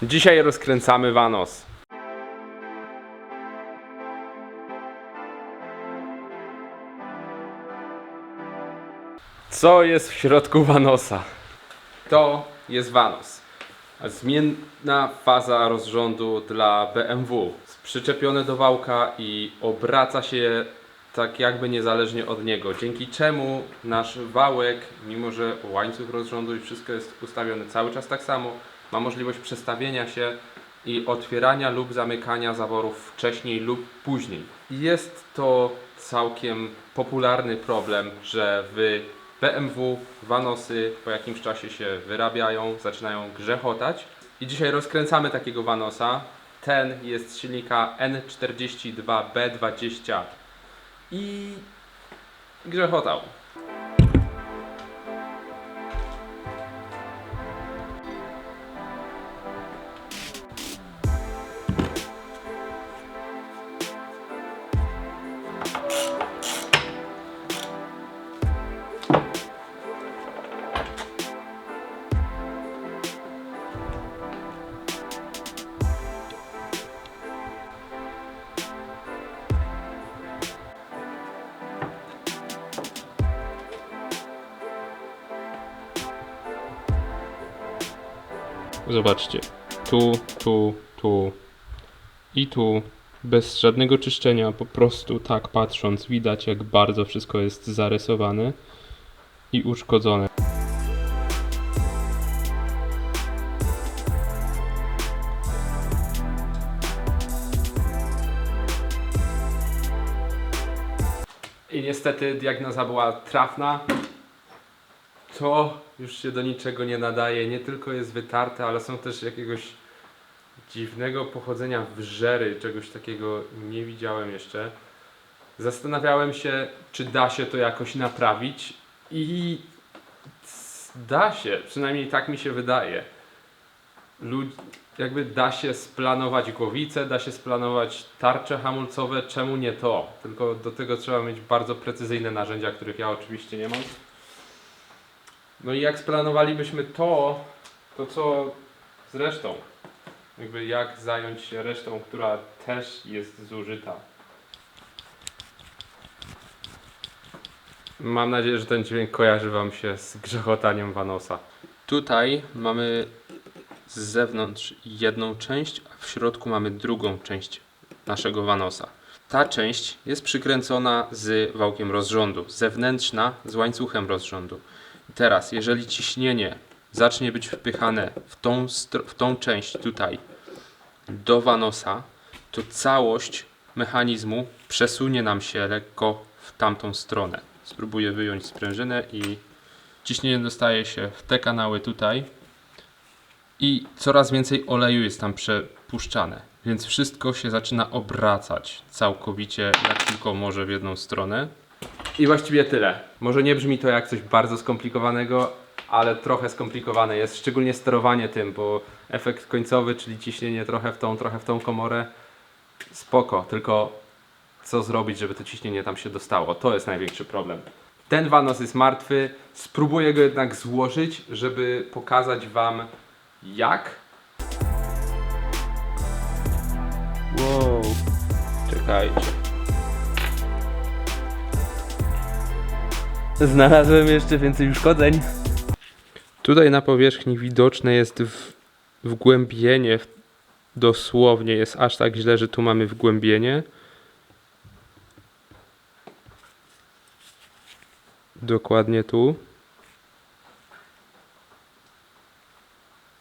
Dzisiaj rozkręcamy Vanos. Co jest w środku Vanosa? To jest Vanos. Zmienna faza rozrządu dla BMW. Przyczepione do wałka i obraca się tak jakby niezależnie od niego. Dzięki czemu nasz wałek, mimo że łańcuch rozrządu i wszystko jest ustawione cały czas tak samo, ma możliwość przestawienia się i otwierania lub zamykania zaworów wcześniej lub później. Jest to całkiem popularny problem, że w BMW Vanosy po jakimś czasie się wyrabiają, zaczynają grzechotać. I dzisiaj rozkręcamy takiego Vanosa. Ten jest z silnika N42B20 i grzechotał. Zobaczcie, tu i tu, bez żadnego czyszczenia, po prostu tak patrząc widać, jak bardzo wszystko jest zarysowane i uszkodzone. I niestety diagnoza była trafna. To już się do niczego nie nadaje. Nie tylko jest wytarte, ale są też jakiegoś dziwnego pochodzenia wrzery. Czegoś takiego nie widziałem jeszcze. Zastanawiałem się, czy da się to jakoś naprawić. I da się, przynajmniej tak mi się wydaje. Jakby da się splanować głowicę, da się splanować tarcze hamulcowe, czemu nie to? Tylko do tego trzeba mieć bardzo precyzyjne narzędzia, których ja oczywiście nie mam. No i jak splanowalibyśmy to co z resztą? Jakby jak zająć się resztą, która też jest zużyta? Mam nadzieję, że ten dźwięk kojarzy Wam się z grzechotaniem Vanosa. Tutaj mamy z zewnątrz jedną część, a w środku mamy drugą część naszego Vanosa. Ta część jest przykręcona z wałkiem rozrządu, zewnętrzna z łańcuchem rozrządu. I teraz, jeżeli ciśnienie zacznie być wpychane w tą część tutaj do Vanosa, to całość mechanizmu przesunie nam się lekko w tamtą stronę. Spróbuję wyjąć sprężynę i ciśnienie dostaje się w te kanały tutaj i coraz więcej oleju jest tam przepuszczane, więc wszystko się zaczyna obracać całkowicie jak tylko może w jedną stronę. I właściwie tyle. Może nie brzmi to jak coś bardzo skomplikowanego, ale trochę skomplikowane jest, szczególnie sterowanie tym, bo efekt końcowy, czyli ciśnienie trochę w tą komorę, spoko, tylko co zrobić, żeby to ciśnienie tam się dostało? To jest największy problem. Ten Vanos jest martwy, spróbuję go jednak złożyć, żeby pokazać Wam jak. Wow, czekajcie. Znalazłem jeszcze więcej uszkodzeń. Tutaj na powierzchni widoczne jest wgłębienie, dosłownie jest aż tak źle, że tu mamy wgłębienie. Dokładnie tu.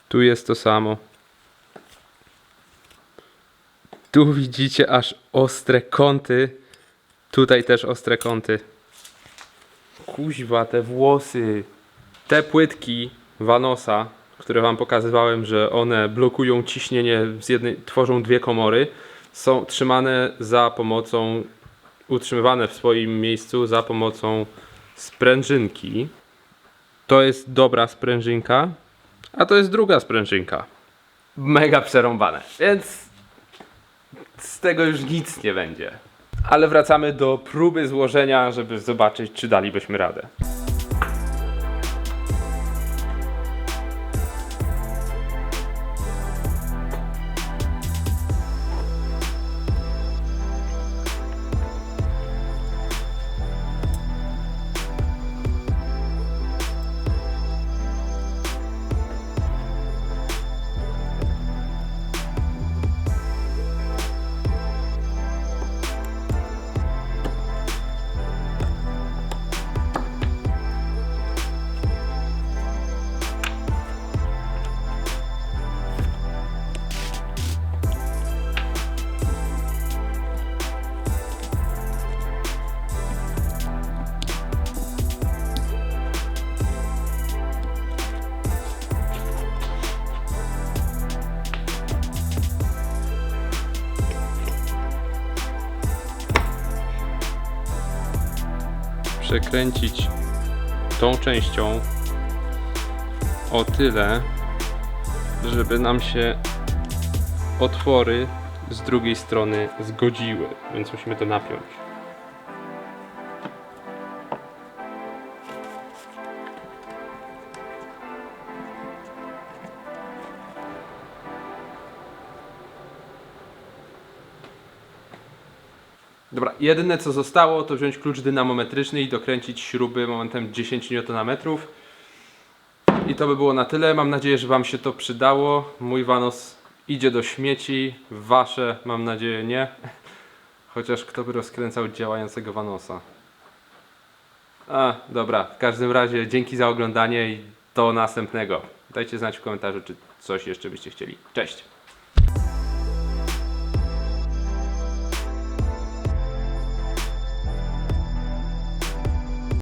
Tu jest to samo. Tu widzicie aż ostre kąty. Tutaj też ostre kąty. Kuźwa, te włosy. Te płytki Vanosa, które Wam pokazywałem, że one blokują ciśnienie tworzą dwie komory, są trzymane za pomocą, utrzymywane w swoim miejscu za pomocą sprężynki. To jest dobra sprężynka, a to jest druga sprężynka. Mega przerąbane, więc z tego już nic nie będzie. Ale wracamy do próby złożenia, żeby zobaczyć, czy dalibyśmy radę. przekręcić tą częścią o tyle, żeby nam się otwory z drugiej strony zgodziły, więc musimy to napiąć. Dobra, jedyne co zostało to wziąć klucz dynamometryczny i dokręcić śruby momentem 10 Nm. I to by było na tyle. Mam nadzieję, że Wam się to przydało. Mój Vanos idzie do śmieci, Wasze mam nadzieję nie. Chociaż kto by rozkręcał działającego Vanosa. Dobra, w każdym razie dzięki za oglądanie i do następnego. Dajcie znać w komentarzu, czy coś jeszcze byście chcieli. Cześć!